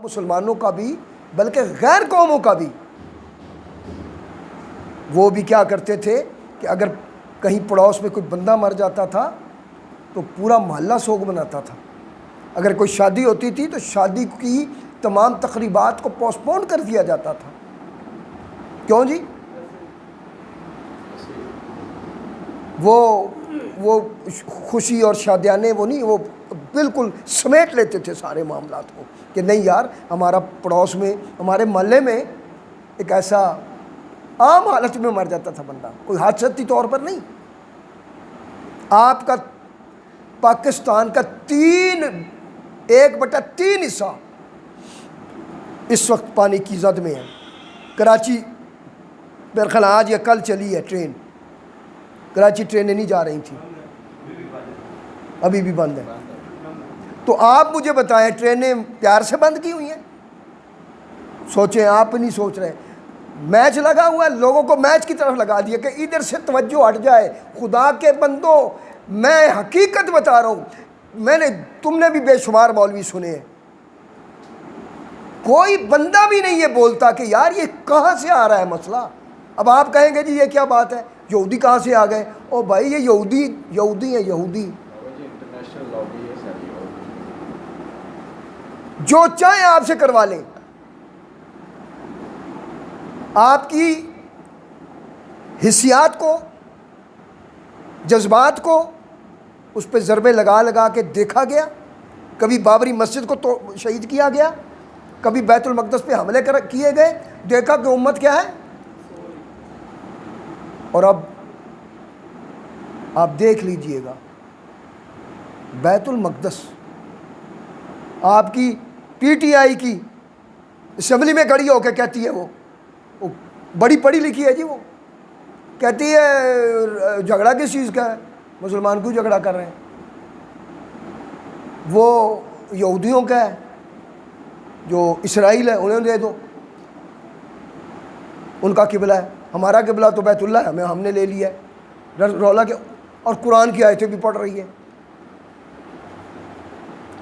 مسلمانوں کا بھی بلکہ غیر قوموں کا بھی، وہ بھی کیا کرتے تھے کہ اگر کہیں پڑوس میں کوئی بندہ مر جاتا تھا تو پورا محلہ سوگ مناتا تھا. اگر کوئی شادی ہوتی تھی تو شادی کی تمام تقریبات کو پوسٹ پون کر دیا جاتا تھا. کیوں جی؟ وہ خوشی اور شادیانے وہ نہیں، وہ بالکل سمیٹ لیتے تھے سارے معاملات کو کہ نہیں یار، ہمارا پڑوس میں ہمارے محلے میں ایک ایسا عام حالت میں مر جاتا تھا بندہ، کوئی حادثتی طور پر نہیں. آپ کا پاکستان کا 1/3 حصہ اس وقت پانی کی زد میں ہے. کراچی میرے خیال آج یا کل چلی ہے ٹرین، کراچی ٹرینیں نہیں جا رہی تھیں، ابھی بھی بند ہے. تو آپ مجھے بتائیں ٹرینیں پیار سے بند کی ہوئی ہیں؟ سوچیں، آپ نہیں سوچ رہے. میچ لگا ہوا ہے، لوگوں کو میچ کی طرف لگا دیا کہ ادھر سے توجہ ہٹ جائے. خدا کے بندوں، میں حقیقت بتا رہا ہوں، تم نے بھی بے شمار مولوی سنے ہیں، کوئی بندہ بھی نہیں یہ بولتا کہ یار یہ کہاں سے آ رہا ہے مسئلہ. اب آپ کہیں گے جی یہ کیا بات ہے، یہودی کہاں سے آ گئے؟ او بھائی، یہ یہودی ہیں، یہودی جو چاہیں آپ سے کروا لیں. آپ کی حسیات کو، جذبات کو اس پہ ضربے لگا لگا کے دیکھا گیا. کبھی بابری مسجد کو تو شہید کیا گیا، کبھی بیت المقدس پہ حملے کیے گئے، دیکھا کہ امت کیا ہے. اور اب آپ دیکھ لیجئے گا، بیت المقدس آپ کی پی ٹی آئی کی اسمبلی میں کھڑی ہو کے کہتی ہے، وہ بڑی پڑھی لکھی ہے جی، وہ کہتی ہے جھگڑا کس چیز کا ہے، مسلمان کیوں جھگڑا کر رہے ہیں، وہ یہودیوں کا ہے، جو اسرائیل ہے انہیں دے دو، ان کا قبلہ ہے، ہمارا قبلہ تو بیت اللہ ہے، ہم نے لے لیا ہے رولا کے. اور قرآن کی آیتیں بھی پڑھ رہی ہے.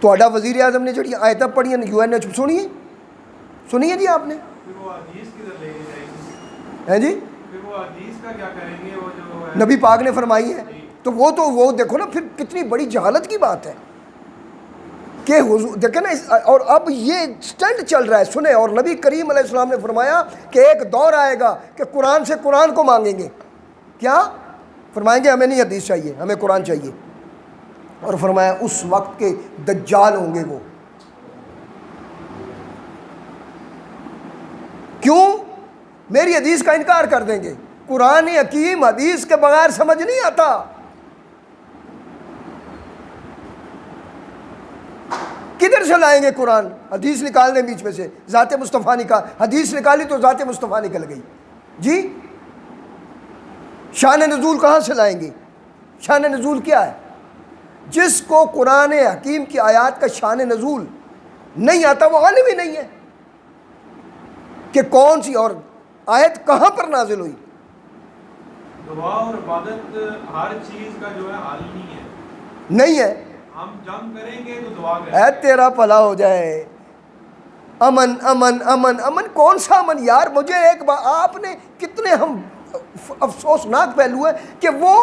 تو وزیر اعظم نے جڑی آیتیں پڑھی ہیں UN نے سنی ہے جی آپ نے؟ ہیں جی، نبی پاک نے فرمائی ہے. تو وہ دیکھو نا، پھر کتنی بڑی جہالت کی بات ہے کہ حضور دیکھیں نا. اور اب یہ سٹنٹ چل رہا ہے، سنیں. اور نبی کریم علیہ السلام نے فرمایا کہ ایک دور آئے گا کہ قرآن سے قرآن کو مانگیں گے. کیا فرمائیں گے؟ ہمیں نہیں حدیث چاہیے، ہمیں قرآن چاہیے. اور فرمایا اس وقت کے دجال ہوں گے وہ. کیوں؟ میری حدیث کا انکار کر دیں گے. قرآن حکیم حدیث کے بغیر سمجھ نہیں آتا. کدھر سے لائیں گے قرآن؟ حدیث نکال دیں بیچ میں سے، ذات مصطفیٰ حدیث نکالی تو ذات مصطفیٰ نکل گئی جی. شان نزول کہاں سے لائیں گے؟ شان نزول کیا ہے؟ جس کو قرآن حکیم کی آیات کا شان نزول نہیں آتا وہ عالم ہی نہیں ہے کہ کون سی اور آیت کہاں پر نازل ہوئی. دعا اور عبادت ہر چیز کا جو ہے حل نہیں ہے. ہم جنگ کریں گے تو دعا کریں اے تیرا بھلا ہو جائے. امن امن امن امن، کون سا امن یار؟ مجھے ایک بار آپ نے کتنے ہم افسوسناک پہلو ہے کہ وہ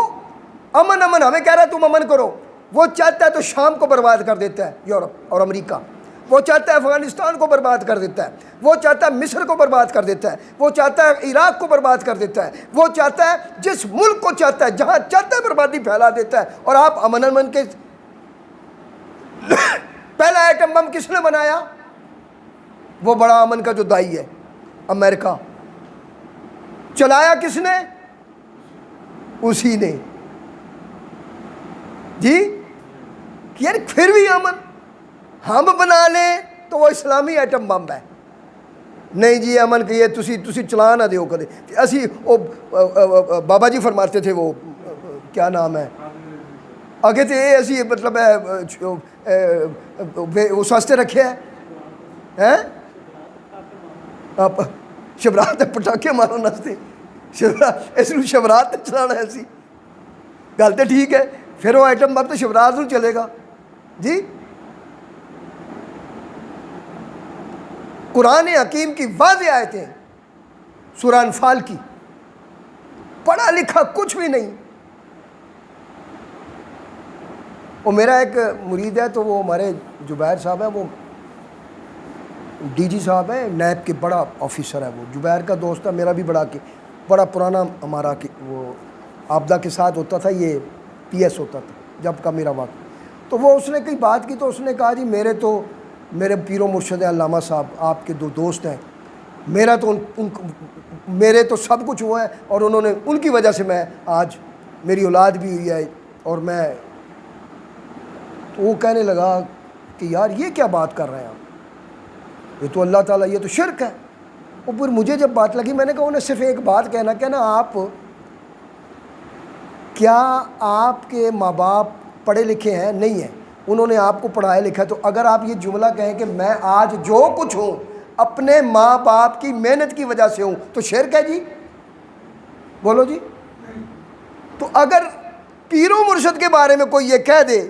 امن امن ہمیں کہہ رہا ہے تم امن کرو. وہ چاہتا ہے تو شام کو برباد کر دیتا ہے، یورپ اور امریکہ. وہ چاہتا ہے افغانستان کو برباد کر دیتا ہے. وہ چاہتا ہے مصر کو برباد کر دیتا ہے. وہ چاہتا ہے عراق کو برباد کر دیتا ہے. وہ چاہتا ہے جس ملک کو چاہتا ہے، جہاں چاہتا ہے بربادی پھیلا دیتا ہے. اور آپ امن امن کے پہلا ایٹم بم کس نے بنایا؟ وہ بڑا امن کا جو دائی ہے، امریکہ. چلایا کس نے؟ اسی نے جی. یار پھر بھی امن ہم بنا لیں تو وہ اسلامی ایٹم بم ہے. نہیں جی امن کہ یہ تسی چلا نہ دیو کدے. اسی بابا جی فرماتے تھے، وہ کیا نام ہے آگے تھے، اسی مطلب اس واسطے رکھے ہیں شبرات پٹاخے مارو نستے، اس لیے شبرات چلانا ایسی گل تو ٹھیک ہے. پھر وہ ایٹم بم تو شبرات نوں چلے گا جی. قرآن حکیم کی واضح آیتیں، سورہ انفال کی، پڑھا لکھا کچھ بھی نہیں. وہ میرا ایک مرید ہے، تو وہ ہمارے جبیر صاحب ہیں، وہ ڈی جی صاحب ہیں، نیب کے بڑا آفیسر ہے. وہ جبیر کا دوست ہے، میرا بھی بڑا پرانا ہمارا وہ آبدہ کے ساتھ ہوتا تھا، یہ پی ایس ہوتا تھا جب کا میرا وقت. تو وہ اس نے کئی بات کی، تو اس نے کہا جی میرے پیر و مرشد علامہ صاحب آپ کے دو دوست ہیں، میرے تو سب کچھ ہوا ہے، اور انہوں نے، ان کی وجہ سے میں آج میری اولاد بھی ہوئی ہے. اور میں، تو وہ کہنے لگا کہ یار یہ کیا بات کر رہے ہیں آپ، یہ تو اللہ تعالیٰ، یہ تو شرک ہے. اور پھر مجھے جب بات لگی، میں نے کہا انہیں صرف ایک بات کہنا آپ، کیا آپ کے ماں باپ پڑھے لکھے ہیں؟ نہیں ہیں. انہوں نے آپ کو پڑھایا لکھا ہے، تو اگر آپ یہ جملہ کہیں کہ میں آج جو کچھ ہوں اپنے ماں باپ کی محنت کی وجہ سے ہوں، تو شرک ہے جی؟ بولو جی. تو اگر پیر و مرشد کے بارے میں کوئی یہ کہہ دے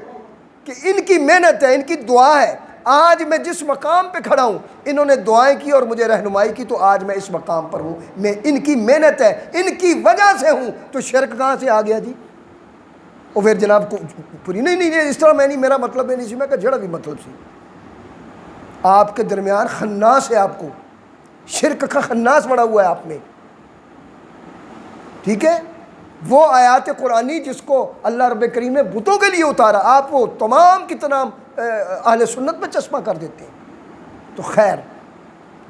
کہ ان کی محنت ہے، ان کی دعا ہے، آج میں جس مقام پہ کھڑا ہوں، انہوں نے دعائیں کی اور مجھے رہنمائی کی، تو آج میں اس مقام پر ہوں، میں ان کی محنت ہے، ان کی وجہ سے ہوں، تو شرک کہاں سے آ گیا جی؟ اور پھر جناب کو پوری نہیں اس طرح میں نہیں، میرا مطلب ہے نہیں سی، میں کہا جڑا بھی مطلب سی. آپ کے درمیان خناس ہے، آپ کو شرک کا خناس بڑا ہوا ہے آپ میں. ٹھیک ہے، وہ آیات قرآنی جس کو اللہ رب کریم نے بتوں کے لیے اتارا، آپ وہ تمام کی تمام اہل سنت میں چشمہ کر دیتے ہیں. تو خیر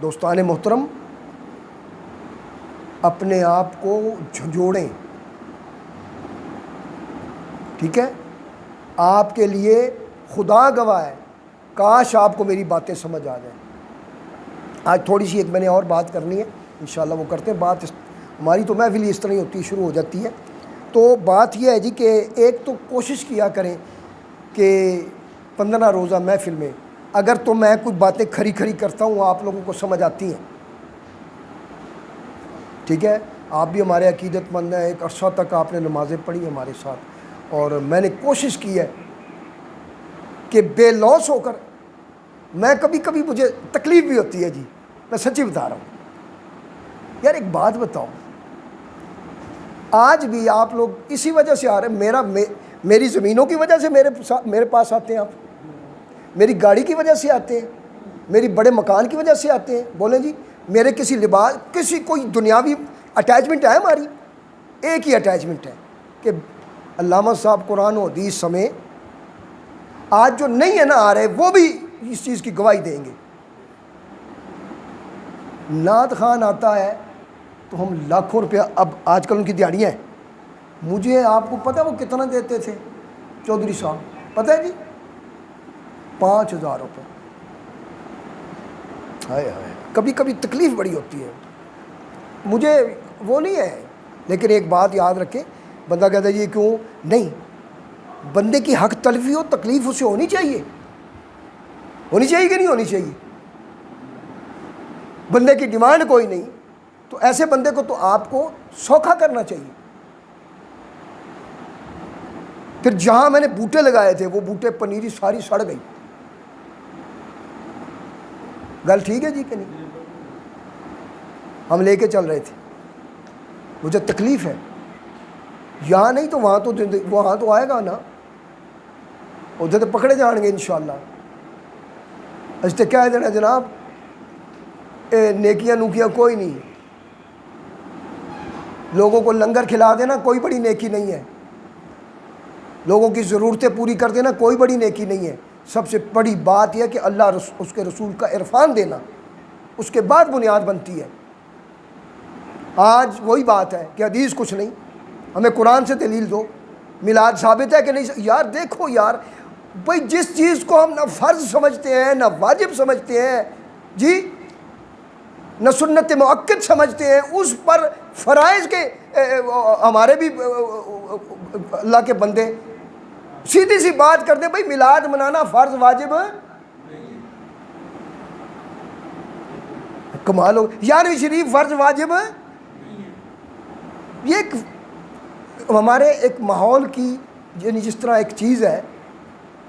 دوستان محترم، اپنے آپ کو جھنجھوڑیں. ٹھیک ہے، آپ کے لیے خدا گواہ ہے، کاش آپ کو میری باتیں سمجھ آ جائیں. آج تھوڑی سی ایک میں نے اور بات کرنی ہے، انشاءاللہ وہ کرتے ہیں. بات ہماری تو محفل اس طرح ہی ہوتی ہے، شروع ہو جاتی ہے. تو بات یہ ہے جی کہ ایک تو کوشش کیا کریں کہ 15 روزہ محفل میں اگر تو میں کچھ باتیں کھری کرتا ہوں، آپ لوگوں کو سمجھ آتی ہیں. ٹھیک ہے، آپ بھی ہمارے عقیدت مند ہیں، ایک عرصہ تک آپ نے نمازیں پڑھی ہمارے ساتھ، اور میں نے کوشش کی ہے کہ بے لوث ہو کر، میں کبھی مجھے تکلیف بھی ہوتی ہے جی، میں سچی بتا رہا ہوں. یار ایک بات بتاؤ، آج بھی آپ لوگ اسی وجہ سے آ رہے ہیں، میری زمینوں کی وجہ سے میرے پاس آتے ہیں، آپ میری گاڑی کی وجہ سے آتے ہیں، میری بڑے مکان کی وجہ سے آتے ہیں. بولیں جی، میرے کسی لباس، کوئی دنیاوی اٹیچمنٹ ہے ہماری؟ ایک ہی اٹیچمنٹ ہے کہ علامہ صاحب قرآن و حدیث سمے آج جو نہیں ہے نا آ رہے، وہ بھی اس چیز کی گواہی دیں گے. نعت خان آتا ہے تو ہم لاکھوں روپیہ، اب آج کل ان کی دیہڑیاں ہیں، مجھے آپ کو پتہ ہے وہ کتنا دیتے تھے چودھری صاحب؟ پتہ ہے جی؟ 5,000 روپے. ہائے ہائے، کبھی تکلیف بڑی ہوتی ہے مجھے، وہ نہیں ہے. لیکن ایک بات یاد رکھیں، بندہ کہتا ہے یہ کیوں نہیں، بندے کی حق تلفی ہو، تکلیف اسے ہونی چاہیے کہ نہیں ہونی چاہیے؟ بندے کی ڈیمانڈ کوئی نہیں، تو ایسے بندے کو تو آپ کو سوکھا کرنا چاہیے. پھر جہاں میں نے بوٹے لگائے تھے، وہ بوٹے پنیری ساری سڑ گئی. گل ٹھیک ہے جی کہ نہیں؟ ہم لے کے چل رہے تھے، مجھے تکلیف ہے. یہاں نہیں تو وہاں تو آئے گا نا، ادھر تو پکڑے جان گے انشاءاللہ. اس سے کہہ دینا جناب نیکیاں نوکیاں کوئی نہیں، لوگوں کو لنگر کھلا دینا کوئی بڑی نیکی نہیں ہے، لوگوں کی ضرورتیں پوری کر دینا کوئی بڑی نیکی نہیں ہے. سب سے بڑی بات یہ کہ اللہ اس کے رسول کا عرفان دینا، اس کے بعد بنیاد بنتی ہے. آج وہی بات ہے کہ حدیث کچھ نہیں، ہمیں قرآن سے دلیل دو. میلاد ثابت ہے کہ نہیں؟ یار دیکھو یار بھائی، جس چیز کو ہم نہ فرض سمجھتے ہیں، نہ واجب سمجھتے ہیں جی، نہ سنت مؤکد سمجھتے ہیں، اس پر فرائض کے ہمارے بھی اللہ کے بندے سیدھی سی بات کرتے بھائی میلاد منانا فرض واجب، کمال ہو. یار شریف فرض واجب، یہ ایک ہمارے ایک ماحول کی، یعنی جس طرح ایک چیز ہے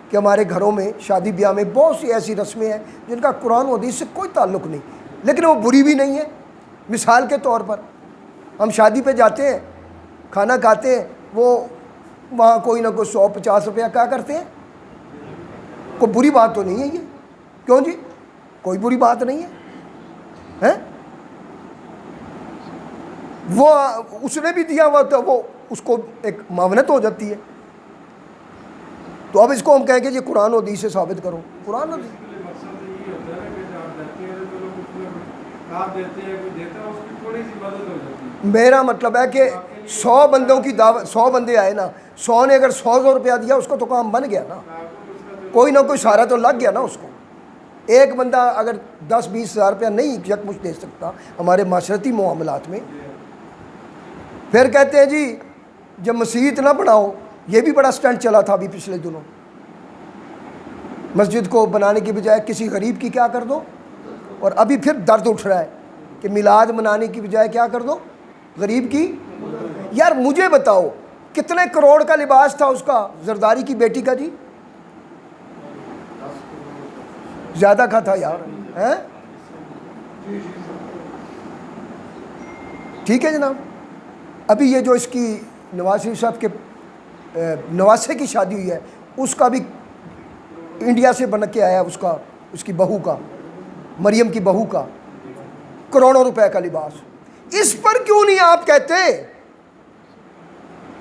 کہ ہمارے گھروں میں شادی بیاہ میں بہت سی ایسی رسمیں ہیں جن کا قرآن و حدیث سے کوئی تعلق نہیں. لیکن وہ بری بھی نہیں ہے. مثال کے طور پر ہم شادی پہ جاتے ہیں, کھانا کھاتے ہیں, وہ وہاں کوئی نہ کوئی 100-50 روپیہ کیا کرتے ہیں. کوئی بری بات تو نہیں ہے یہ, کیوں جی؟ کوئی بری بات نہیں ہے. وہ اس نے بھی دیا ہوا تو وہ اس کو ایک معاونت ہو جاتی ہے. تو اب اس کو ہم کہیں کہ یہ قرآن و حدیث سے ثابت کرو. قرآن و حدیث مقصد یہ ہوتا ہے کہ آپ دیتے ہیں تو لوگ اس میں کام دیتے ہیں, کوئی دیتا ہے, اس کی تھوڑی سی مدد ہو جاتی ہے. میرا مطلب ہے کہ 100 بندوں کی دعوت, 100 بندے آئے نا, 100 نے اگر 100 روپیہ دیا اس کو تو کام بن گیا نا, کوئی نہ کوئی سہارا تو لگ گیا نا اس کو. ایک بندہ اگر 10-20 ہزار روپیہ نہیں یکمشت دے سکتا ہمارے معاشرتی معاملات میں, پھر کہتے ہیں جی جب مسجد نہ بناؤ. یہ بھی بڑا سٹنٹ چلا تھا ابھی پچھلے دنوں, مسجد کو بنانے کی بجائے کسی غریب کی کیا کر دو, اور ابھی پھر درد اٹھ رہا ہے کہ میلاد منانے کی بجائے کیا کر دو, غریب کی. یار مجھے بتاؤ کتنے کروڑ کا لباس تھا اس کا, زرداری کی بیٹی کا جی؟ زیادہ کا تھا یار. ٹھیک ہے جناب. ابھی یہ جو اس کی نواز شریف صاحب کے نواسے کی شادی ہوئی ہے, اس کا بھی انڈیا سے بن کے آیا, اس کی بہو کا, مریم کی بہو کا, کروڑوں روپے کا لباس. اس پر کیوں نہیں آپ کہتے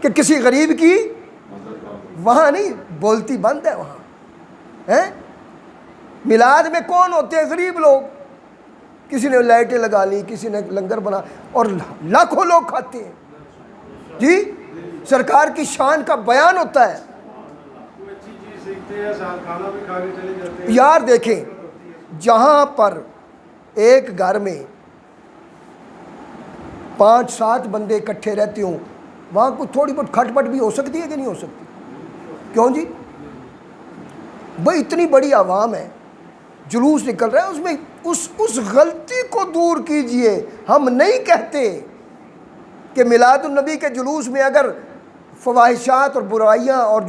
کہ کسی غریب کی, وہاں نہیں بولتی بند ہے وہاں. میلاد میں کون ہوتے ہیں؟ غریب لوگ. کسی نے لائٹیں لگا لی, کسی نے لنگر بنا, اور لاکھوں لوگ کھاتے ہیں جی. سرکار کی شان کا بیان ہوتا ہے. یار دیکھیں, جہاں پر ایک گھر میں 5-7 بندے اکٹھے رہتے ہوں, وہاں کوئی تھوڑی بہت کھٹ پٹ بھی ہو سکتی ہے کہ نہیں ہو سکتی؟ کیوں جی؟ بھائی اتنی بڑی عوام ہے, جلوس نکل رہا ہے, اس میں اس غلطی کو دور کیجئے. ہم نہیں کہتے کہ میلاد النبی کے جلوس میں اگر فواہشات اور برائیاں اور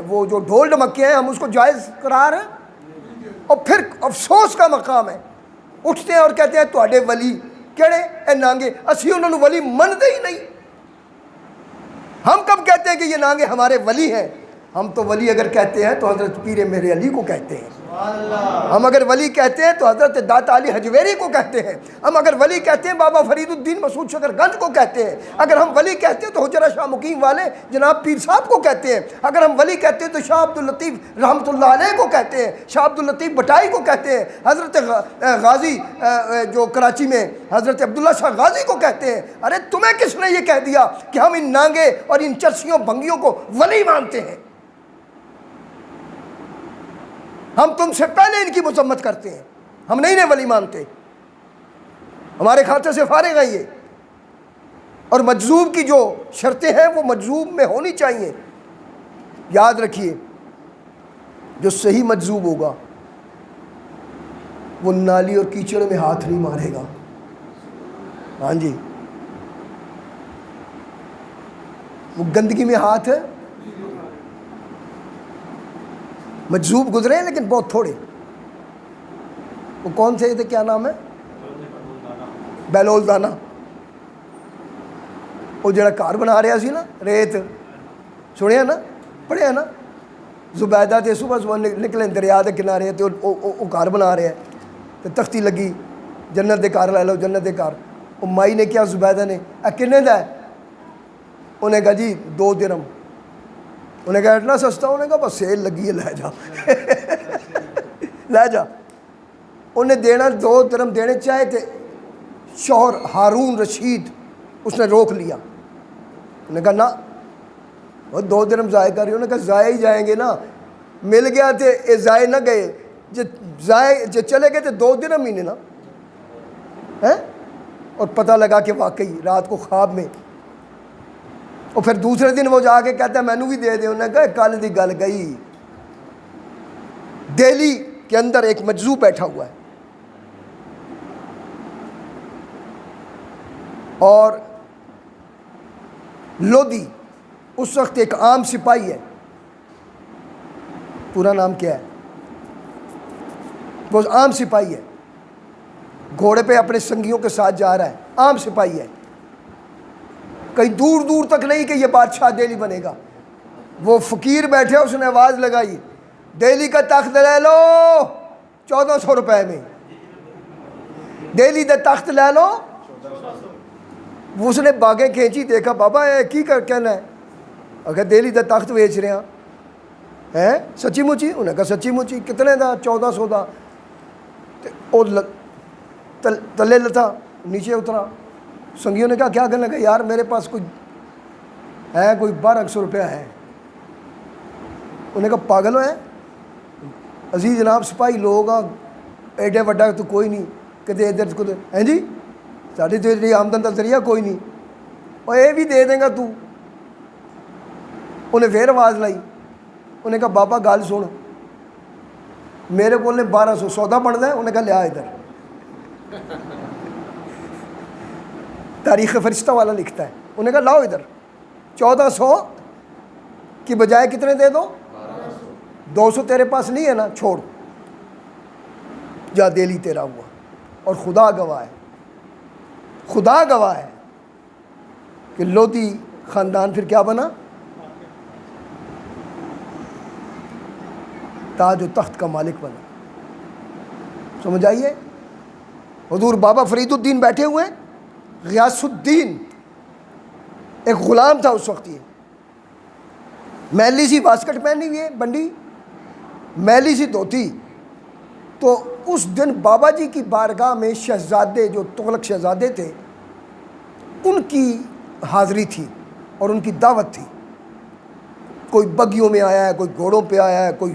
وہ جو ڈھول ڈمکے ہیں ہم اس کو جائز قرار ہیں. اور پھر افسوس کا مقام ہے, اٹھتے ہیں اور کہتے ہیں تواڈے ولی کہڑے اے نانگے, اسی انہوں نے ولی منتے ہی نہیں. ہم کب کہتے ہیں کہ یہ نانگے ہمارے ولی ہیں؟ ہم تو ولی اگر کہتے ہیں تو حضرت پیر میرے علی کو کہتے ہیں. ہم اگر ولی کہتے ہیں تو حضرت داتا علی حجویری کو کہتے ہیں. ہم اگر ولی کہتے ہیں بابا فرید الدین مسعود شکر گنج کو کہتے ہیں. اگر ہم ولی کہتے ہیں تو حجرہ شاہ مقیم والے جناب پیر صاحب کو کہتے ہیں. اگر ہم ولی کہتے ہیں تو شاہ عبد اللطیف رحمۃ اللہ علیہ کو کہتے ہیں, شاہ عبد اللطیف بٹائی کو کہتے ہیں, حضرت غازی جو کراچی میں حضرت عبداللہ شاہ غازی کو کہتے ہیں. ارے تمہیں کس نے یہ کہہ دیا کہ ہم ان نانگے اور ان چرسیوں بھنگیوں کو ولی مانتے ہیں؟ ہم تم سے پہلے ان کی مذمت کرتے ہیں. ہم نہیں ولی مانتے, ہمارے کھاتے سے فارغ ہیں یہ. اور مجذوب کی جو شرطیں ہیں وہ مجذوب میں ہونی چاہیے. یاد رکھیے, جو صحیح مجذوب ہوگا وہ نالی اور کیچڑ میں ہاتھ نہیں مارے گا. ہاں جی, وہ گندگی میں ہاتھ ہے. مجذوب گزرے ہیں لیکن بہت تھوڑے. وہ کون سے تھے, کیا نام ہے؟ بیلول دانا. وہ جڑا کار بنا رہا سی نا, ریت سنیا نا, پڑھیا نا, زبیدہ تے صبح نکلے دریا دے کنارے تے وہ کار بنا رہا ہے, تے تختی لگی جنت دے کار لے لو, جنت دے کار. وہ مائی نے کیا زبیدہ نے, کنے دا ہے؟ انہیں کہا جی 2 درہم. انہیں کہا اتنا سستا؟ انہیں کہا بس سیل لگی ہے, لے جا لے جا. انہیں دینا 2 درہم دینے چاہے تھے, شوہر ہارون رشید اس نے روک لیا. انہوں نے کہا نا, وہ 2 درہم ضائع کر رہی. انہوں نے کہا ضائع ہی جائیں گے نا, مل گیا تھے اے ضائع نہ گئے. جو چلے گئے تھے 2 درہم ہی نے نا. اور پتہ لگا کہ واقعی رات کو خواب میں, اور پھر دوسرے دن وہ جا کے کہتا ہے میں نے بھی دے دے. انہوں نے کہا کل دی گل گئی. دہلی کے اندر ایک مجذوب بیٹھا ہوا ہے, اور لودھی اس وقت ایک عام سپاہی ہے. پورا نام کیا ہے؟ وہ عام سپاہی ہے. گھوڑے پہ اپنے سنگیوں کے ساتھ جا رہا ہے، عام سپاہی ہے، کہیں دور دور تک نہیں کہ یہ بادشاہ دہلی بنے گا۔ وہ فقیر بیٹھے، اس نے آواز لگائی، دہلی کا تخت لے لو 1400 روپے میں، دہلی کا تخت لے لو۔ اس نے باغیں کھینچی، دیکھا بابا کی کہنا ہے، اگر دہلی کا تخت ویچ رہے ہیں سچی مچی؟ انہوں نے کہا سچی مچی۔ کتنے دا؟ 1400 دا۔ اور تلے لتا نیچے اترا۔ سنگیوں نے کہا کیا کہنے لگا؟ یار میرے پاس کوئی 1200 روپیہ ہے۔ انہوں نے کہا پاگل ہے عزیز جناب، سپاہی لوگ ایڈے وڈا تو کوئی نہیں کہ دے ادھر کو ہیں جی، ساری تو اتنی آمدن کا ذریعہ کوئی نہیں، اور یہ بھی دے دیں گا تو؟ انہیں پھر آواز لائی، انہوں نے کہا بابا گل سن، میرے کو 1200 سودا بنتا ہے۔ انہوں نے کہا لیا ادھر، تاریخ فرشتہ والا لکھتا ہے۔ انہوں نے کہا لاؤ ادھر، 1400 کی بجائے کتنے دے دو؟ 200 تیرے پاس نہیں ہے نا، چھوڑ، جا دہلی تیرا ہوا۔ اور خدا گواہ ہے، خدا گواہ ہے کہ لودھی خاندان پھر کیا بنا؟ تاج و تخت کا مالک بنا۔ سمجھ آئیے؟ حضور بابا فرید الدین بیٹھے ہوئے، غیاث الدین ایک غلام تھا اس وقت، یہ میلی سی واسکٹ پہنی ہوئی ہے، بنڈی میلی سی دھوتی۔ تو اس دن بابا جی کی بارگاہ میں شہزادے، جو تغلق شہزادے تھے، ان کی حاضری تھی اور ان کی دعوت تھی۔ کوئی بگیوں میں آیا ہے، کوئی گھوڑوں پہ آیا ہے، کوئی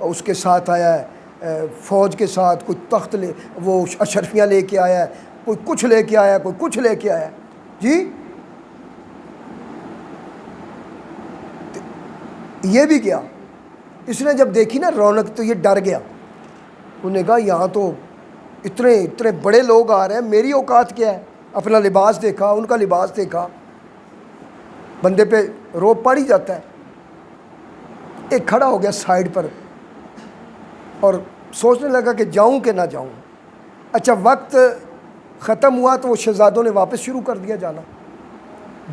اس کے ساتھ آیا ہے فوج کے ساتھ، کوئی تخت لے وہ اشرفیاں لے کے آیا ہے، کوئی کچھ لے کے آیا ہے، کوئی کچھ لے کے آیا ہے جی۔ یہ بھی کیا، اس نے جب دیکھی نا رونق تو یہ ڈر گیا۔ انہوں نے کہا یہاں تو اتنے بڑے لوگ آ رہے ہیں، میری اوقات کیا ہے؟ اپنا لباس دیکھا، ان کا لباس دیکھا، بندے پہ روب پڑ ہی جاتا ہے۔ ایک کھڑا ہو گیا سائڈ پر اور سوچنے لگا کہ جاؤں کہ نہ جاؤں۔ اچھا وقت ختم ہوا تو وہ شہزادوں نے واپس شروع کر دیا جانا۔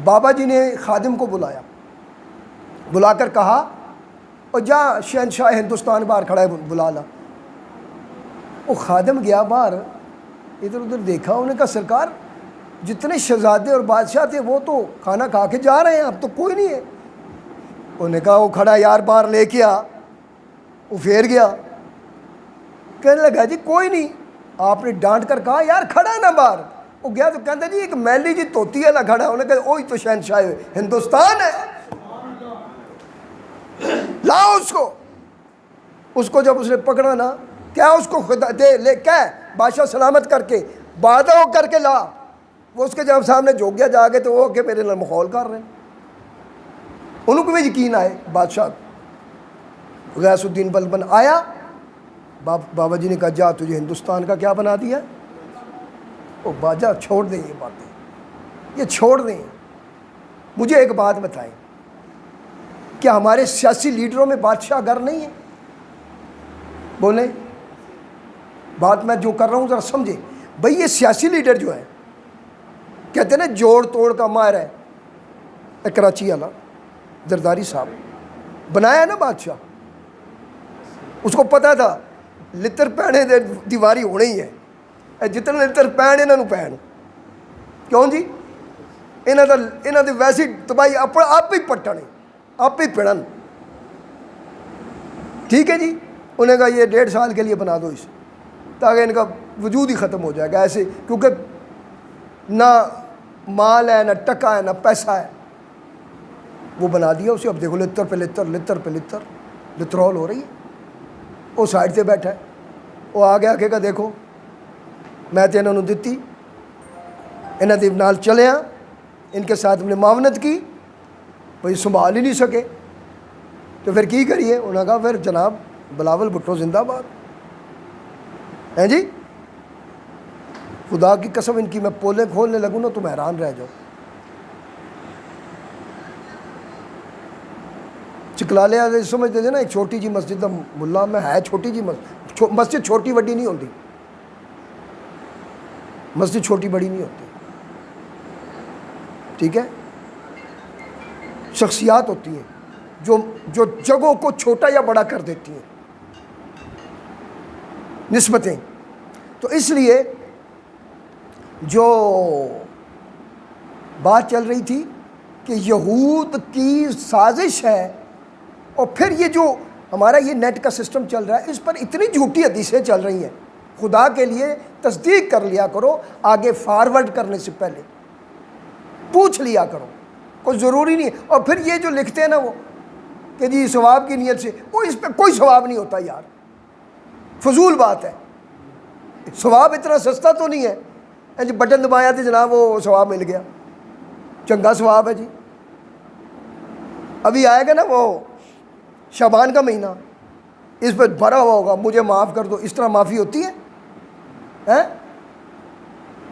بابا جی نے خادم کو بلایا، بلا کر کہا اور جا شہنشاہ ہندوستان باہر کھڑا ہے، بلا لا۔ وہ خادم گیا باہر، ادھر ادھر دیکھا، انہوں نے کہا سرکار جتنے شہزادے اور بادشاہ تھے وہ تو کھانا کھا کے جا رہے ہیں، اب تو کوئی نہیں ہے۔ انہوں نے کہا وہ کھڑا یار باہر لے کے آ۔ وہ پھیر گیا، کہنے لگا جی کوئی نہیں۔ آپ نے ڈانٹ کر کہا یار کھڑا ہے نا باہر۔ وہ گیا تو کہتا جی ایک میلی جی توتی والا کھڑا ہے۔ انہوں نے کہا وہی تو شہنشاہ ہندوستان ہے، لاؤ اس کو جب اس نے پکڑا نا، کیا اس کو خدا دے لے کیا بادشاہ سلامت کر کے وعدہ ہو کر کے لا۔ وہ اس کے جب سامنے جھوک گیا جا کے تو وہ کہ میرے نال مخول کر رہے ہیں۔ انہوں کو بھی یقین آئے۔ بادشاہ غیاث الدین بلبن آیا، بابا جی نے کہا جا تجھے ہندوستان کا کیا بنا دیا؟ وہ باجا چھوڑ دیں یہ باتیں، یہ چھوڑ دیں۔ مجھے ایک بات بتائیں، کیا ہمارے سیاسی لیڈروں میں بادشاہ گر نہیں ہے؟ بولیں، بات میں جو کر رہا ہوں ذرا سمجھیں بھئی۔ یہ سیاسی لیڈر جو ہے کہتے ہیں نا جوڑ توڑ کا ماہر ہے، کراچی والا زرداری صاحب بنایا نا بادشاہ، اس کو پتہ تھا لتر پہنے دیواری ہونے ہی ہے، جتنے لتر پہن انہوں نے پہن، کیوں جی؟ انہوں نے ویسی تباہی آپ ہی پٹن، آپ ہی پڑن، ٹھیک ہے جی۔ انہوں نے کہا یہ 1.5 سال کے لیے بنا دو اسے، تاکہ ان کا وجود ہی ختم ہو جائے گا ایسے، کیونکہ نہ مال ہے، نہ ٹکا ہے، نہ پیسہ ہے۔ وہ بنا دیا اسے۔ اب دیکھو لتر پہ لتر، لتر پہ لتر، لترول ہو رہی ہے۔ وہ سائڈ سے بیٹھا ہے، وہ آگے آ کے کہا دیکھو میں تو انہوں نے دیتی، انہوں نے نال چلے ہاں، ان کے ساتھ ہم نے معاونت کی، بھائی سنبھال ہی نہیں سکے تو پھر کی کریے؟ انہوں نے کہا پھر جناب بلاول بھٹو زندہ باد ہیں جی۔ خدا کی قسم ان کی میں پولیں کھولنے لگوں نا تم حیران رہ جاؤ۔ چکلالے والے سمجھتے تھے نا ایک چھوٹی جی مسجد دا ملا میں ہے، چھوٹی جی مسجد چھوٹی وڈی نہیں ہوتی، مسجد چھوٹی بڑی نہیں ہوتی، ٹھیک ہے، شخصیات ہوتی ہیں جو جگہوں کو چھوٹا یا بڑا کر دیتی ہیں، نسبتیں۔ تو اس لیے جو بات چل رہی تھی کہ یہود کی سازش ہے، اور پھر یہ جو ہمارا یہ نیٹ کا سسٹم چل رہا ہے، اس پر اتنی جھوٹی حدیثیں چل رہی ہیں، خدا کے لیے تصدیق کر لیا کرو، آگے فارورڈ کرنے سے پہلے پوچھ لیا کرو، کوئی ضروری نہیں ہے۔ اور پھر یہ جو لکھتے ہیں نا وہ کہ جی ثواب کی نیت سے، اس پہ کوئی ثواب نہیں ہوتا یار، فضول بات ہے، ثواب اتنا سستا تو نہیں ہے جی بٹن دبایا تو جناب وہ ثواب مل گیا، چنگا ثواب ہے جی۔ ابھی آئے گا نا وہ شعبان کا مہینہ، اس پہ بھرا ہوا ہوگا مجھے معاف کر دو، اس طرح معافی ہوتی ہے؟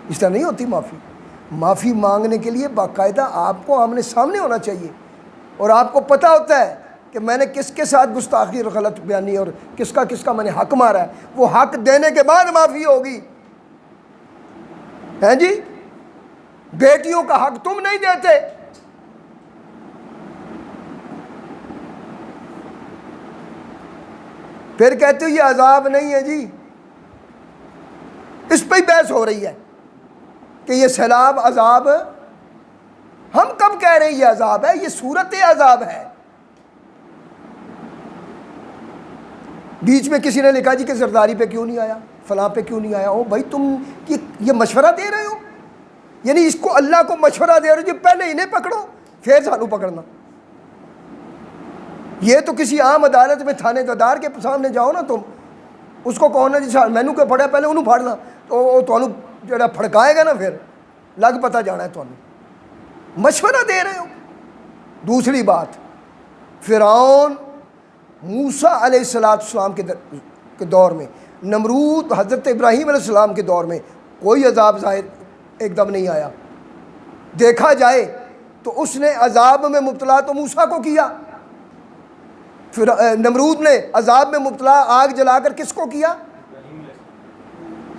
اس طرح نہیں ہوتی معافی۔ معافی مانگنے کے لیے باقاعدہ آپ کو آمنے سامنے ہونا چاہیے، اور آپ کو پتہ ہوتا ہے کہ میں نے کس کے ساتھ گستاخی اور غلط بیانی اور کس کا میں نے حق مارا ہے، وہ حق دینے کے بعد معافی ہوگی، ہیں جی؟ بیٹیوں کا حق تم نہیں دیتے، پھر کہتے ہو یہ عذاب نہیں ہے جی، اس پہ ہی بحث ہو رہی ہے کہ یہ سیلاب عذاب، ہم کب کہہ رہے ہیں یہ عذاب ہے؟ یہ صورت عذاب ہے۔ بیچ میں کسی نے لکھا جی کہ زرداری پہ کیوں نہیں آیا، فلاں پہ کیوں نہیں آیا۔ او بھائی تم یہ مشورہ دے رہے ہو، یعنی اس کو اللہ کو مشورہ دے رہے ہو جی پہلے انہیں پکڑو پھر سانو پکڑنا۔ یہ تو کسی عام عدالت میں تھانے دار کے سامنے جاؤ نا تم، اس کو کہو نا جی مینو کہ پڑھا پہلے انہوں پھاڑنا، تو وہ تمہیں جڑا پھڑکائے گا نا پھر لگ پتہ جانا ہے تمہیں، مشورہ دے رہے ہو۔ دوسری بات، فرعون موسیٰ علیہ السلام کے دور میں، نمرود حضرت ابراہیم علیہ السلام کے دور میں کوئی عذاب ظاہر ایک دم نہیں آیا۔ دیکھا جائے تو اس نے عذاب میں مبتلا تو موسیٰ کو کیا، پھر نمرود نے عذاب میں مبتلا آگ جلا کر کس کو کیا؟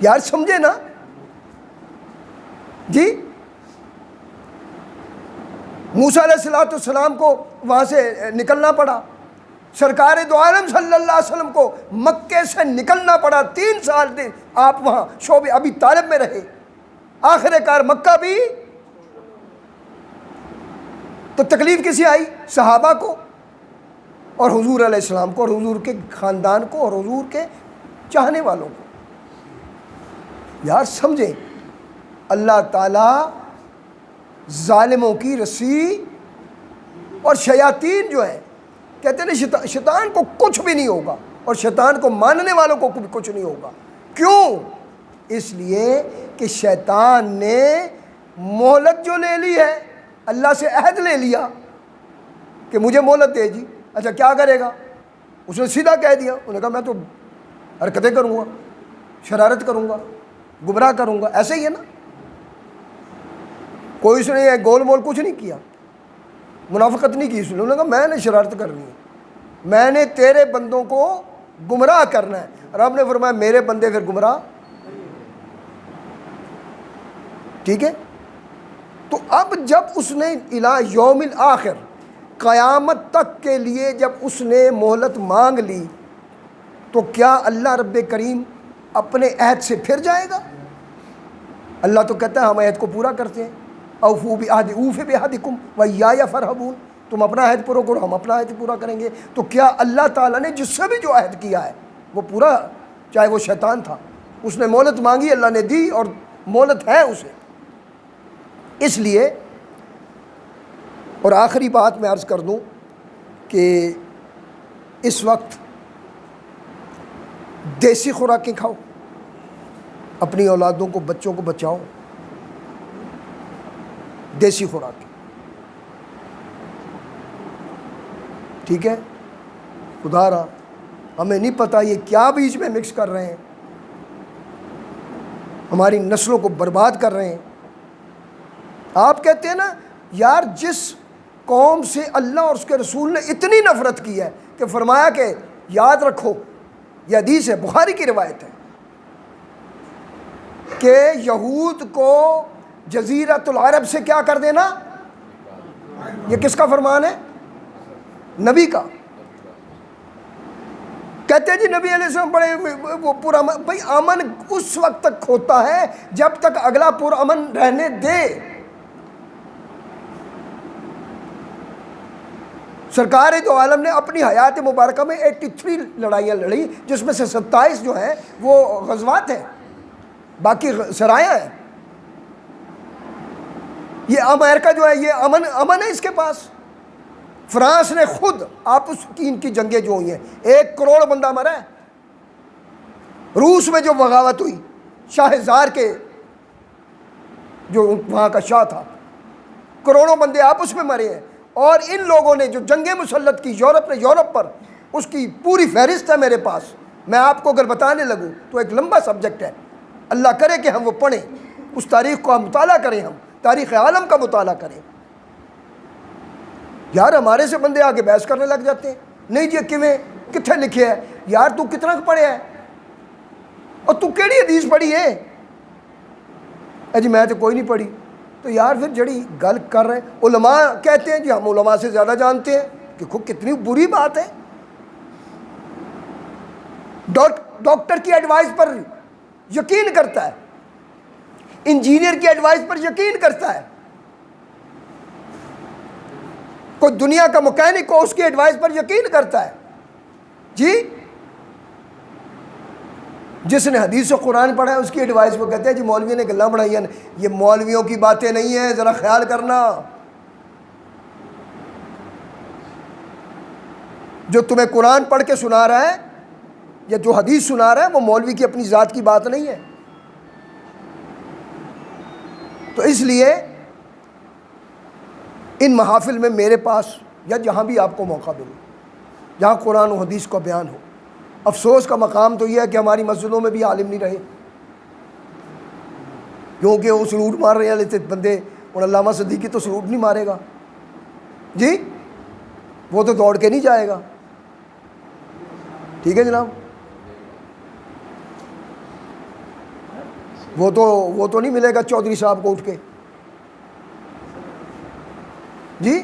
یار سمجھے نا جی؟ موسیٰ علیہ السلام کو وہاں سے نکلنا پڑا، سرکار دو عالم صلی اللہ علیہ وسلم کو مکے سے نکلنا پڑا، 3 سال آپ وہاں شعب ابی طالب میں رہے، آخر کار مکہ بھی، تو تکلیف کسی آئی؟ صحابہ کو اور حضور علیہ السلام کو اور حضور کے خاندان کو اور حضور کے چاہنے والوں کو۔ یار سمجھیں، اللہ تعالیٰ ظالموں کی رسی، اور شیاطین جو ہیں کہتے ہیں شیطان کو کچھ بھی نہیں ہوگا، اور شیطان کو ماننے والوں کو بھی کچھ نہیں ہوگا۔ کیوں؟ اس لیے کہ شیطان نے مہلت جو لے لی ہے، اللہ سے عہد لے لیا کہ مجھے مہلت دے جی، اچھا کیا کرے گا؟ اس نے سیدھا کہہ دیا، انہوں نے کہا میں تو حرکتیں کروں گا، شرارت کروں گا، گمراہ کروں گا، ایسے ہی ہے نا۔ کوئی اس نے گول مول کچھ نہیں کیا، منافقت نہیں کی، اس نے انہوں نے کہا میں نے شرارت کرنی ہے، میں نے تیرے بندوں کو گمراہ کرنا ہے۔ رب نے فرمایا میرے بندے پھر گمراہ، ٹھیک ہے۔ تو اب جب اس نے الی یوم الآخر، قیامت تک کے لیے جب اس نے مہلت مانگ لی، تو کیا اللہ رب کریم اپنے عہد سے پھر جائے گا؟ اللہ تو کہتا ہے ہم عہد کو پورا کرتے ہیں، اوفوا بعہدی اوف بعہدکم وایای فارہبون، تم اپنا عہد پورا کرو ہم اپنا عہد پورا کریں گے۔ تو کیا اللہ تعالیٰ نے جس سے بھی جو عہد کیا ہے وہ پورا، چاہے وہ شیطان تھا، اس نے مہلت مانگی، اللہ نے دی، اور مہلت ہے اسے۔ اس لیے، اور آخری بات میں عرض کر دوں کہ اس وقت دیسی خوراکیں کھاؤ، اپنی اولادوں کو، بچوں کو بچاؤ، دیسی خوراکیں، ٹھیک ہے۔ خدا را ہمیں نہیں پتہ یہ کیا بیچ میں مکس کر رہے ہیں، ہماری نسلوں کو برباد کر رہے ہیں۔ آپ کہتے ہیں نا یار، جس قوم سے اللہ اور اس کے رسول نے اتنی نفرت کی ہے کہ فرمایا کہ یاد رکھو، یہ حدیث ہے، بخاری کی روایت ہے، کہ یہود کو جزیرۃ العرب سے کیا کر دینا؟ یہ کس کا فرمان ہے؟ نبی کا۔ کہتے ہیں جی نبی علیہ السلام بڑے وہ پرامن، بھائی امن اس وقت تک ہوتا ہے جب تک اگلا پرامن رہنے دے۔ سرکار دو عالم نے اپنی حیات مبارکہ میں 83 لڑائیاں لڑی، جس میں سے 27 جو ہیں وہ غزوات ہیں، باقی سرایاں ہیں۔ یہ امریکہ جو ہے یہ امن ہے اس کے پاس۔ فرانس نے خود آپس کی ان کی جنگیں جو ہوئی ہیں 1 کروڑ بندہ مرا ہے۔ روس میں جو بغاوت ہوئی شاہ زار کے، جو وہاں کا شاہ تھا، کروڑوں بندے آپس میں مرے ہیں۔ اور ان لوگوں نے جو جنگیں مسلط کی یورپ نے یورپ پر، اس کی پوری فہرست ہے میرے پاس، میں آپ کو اگر بتانے لگوں تو ایک لمبا سبجیکٹ ہے۔ اللہ کرے کہ ہم وہ پڑھیں، اس تاریخ کو ہم مطالعہ کریں، ہم تاریخ عالم کا مطالعہ کریں۔ یار ہمارے سے بندے آگے بحث کرنے لگ جاتے ہیں، نہیں جی کیویں کتنے لکھے ہے؟ یار تو کتنا پڑھیا ہے اور تو کیڑی حدیث پڑھی ہے؟ جی میں تو کوئی نہیں پڑھی۔ تو یار پھر جڑی گل کر رہے ہیں، علماء کہتے ہیں جی ہم علماء سے زیادہ جانتے ہیں، کہ کتنی بری بات ہے۔ ڈاکٹر کی ایڈوائس پر یقین کرتا ہے، انجینئر کی ایڈوائس پر یقین کرتا ہے، کوئی دنیا کا مکینک کو اس کی ایڈوائس پر یقین کرتا ہے جی۔ جس نے حدیث و قرآن پڑھا ہے اس کی ایڈوائس وہ کہتے ہیں جی مولوی نے گلاں بڑھائی ہیں۔ یہ مولویوں کی باتیں نہیں ہیں، ذرا خیال کرنا۔ جو تمہیں قرآن پڑھ کے سنا رہا ہے یا جو حدیث سنا رہا ہے وہ مولوی کی اپنی ذات کی بات نہیں ہے۔ تو اس لیے ان محافل میں میرے پاس یا جہاں بھی آپ کو موقع ملے، جہاں قرآن و حدیث کا بیان ہو، افسوس کا مقام تو یہ ہے کہ ہماری مسجدوں میں بھی عالم نہیں رہے، کیونکہ وہ سلوٹ مار رہے ہیں لیتے بندے۔ اور علامہ صدیقی تو سلوٹ نہیں مارے گا جی، وہ تو دوڑ کے نہیں جائے گا، ٹھیک ہے جناب، وہ تو نہیں ملے گا چودھری صاحب کو اٹھ کے جی۔